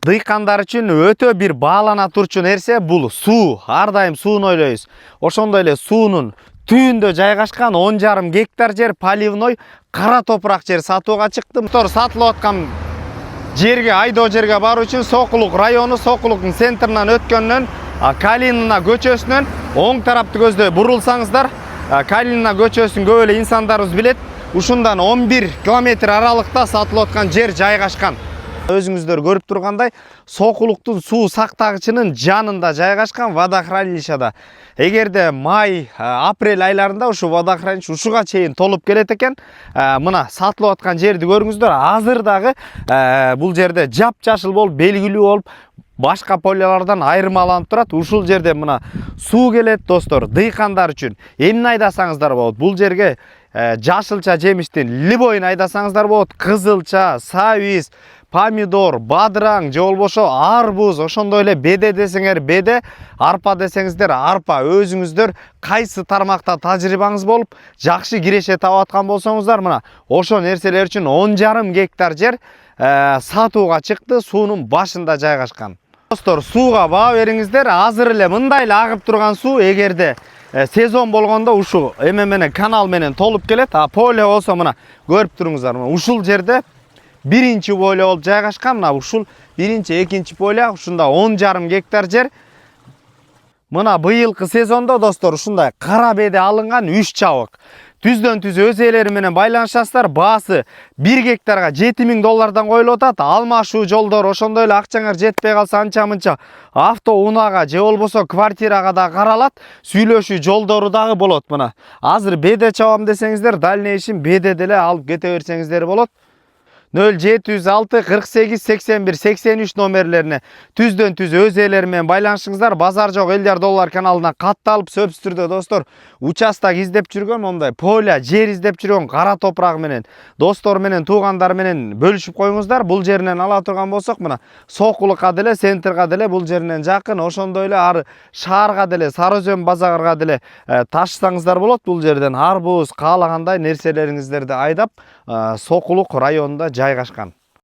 Дыйкандар үчүн өтө бир баалана турчу нерсе бул суу. Ар дайым сууну ойлойбуз. Ошондой эле суунун түбүндө жайгашкан 10,5 гектар жер поливной кара топурак жер сатууга чыкты. Сатылып аткан жерге, айдоо жерге баруу үчүн Сокулук району, Сокулуктун центринен өткөндөн Калинина көчөсүнөн оң тарапты көздөй бурулсаңыздар, Калинина көчөсүн көп эле инсандарыбыз билет. Ушундан 11 километр аралыкта сатылып аткан жер жайгашкан. Өзүңүздөр көрүп тургандай, Сокулуктун суу сактагычынын жанында жайгашкан водохранилищада. Эгерде май, апрель айларында ушу водохранилище ушуга чейин толуп келет экен, мына сатылып аткан жерди көрүңүздөр. Азыр дагы бул жерде жап-жашыл болуп, белгилүү болуп, башка полялардан айырмаланып турат. Ушул жерде мына суу келет, достор. Дыйкандар үчүн эмне айдасаңыздар болот. Бул жерге жашылча жемиштин любойун айдасаңыздар болот. Кызылча, сабиз, помидор, бадыраң, же болбошо арбуз, ошондой эле беде десеңер беде, арпа десеңиздер арпа. Өзүңүздөр кайсы тармакта тажрыйбаңыз болуп, жакшы киреше таап аткан болсоңуздар, мына ошо нерселер үчүн 10,5 гектар жер сатууга чыкты, суунун башында жайгашкан. Достор, сууга баа бериңиздер. Азыр эле мындай эле агып турган суу эгерде сезон болгондо ушу эме менен канал менен толуп келет. Поле болсо мына көрүп туруңуздар. Ушул жерде биринчи поле болуп жайгашкан. Мына ушул биринчи, экинчи поле, ушунда 10,5 гектар жер. Мына быйылкы сезондо, достор, ушундай кара беде алынган 3 чабык. Түздөн түз өз ээлери менен байланышасыздар. Баасы 1 гектарга $7,000 коюлуп атат. Алмашуу жолдор, ошондой эле акчаңар жетпей калса анча-мынча автоунаага же болбосо квартирага да каралат. Сүйлөшүү жолдору дагы болот. Мына азыр беде чабам десеңиздер, дальнейшим беде деле алып кете берсеңиздер болот. 0706 48 81 83 номерлерине түздөн түз өз ээлери менен байланышыңыздар. Базар жок элдер доллар каналына катталып, сөзсүз түрдө достор, участок издеп жүргөн, мондай поля жер издеп жүргөн кара топурак менен достор менен, туугандар менен бөлүшүп коюңуздар. Бул жеринен ала турган болсок, мына Сокулукка деле, центрга деле бул жеринен жакын, ошондой эле ары шаарга деле, Сары Өзөн базарга деле ташысаңыздар болот. Бул жерден арбуз, каалагандай нерселериңиздерди айдап Сокулук районунда жайгашкан.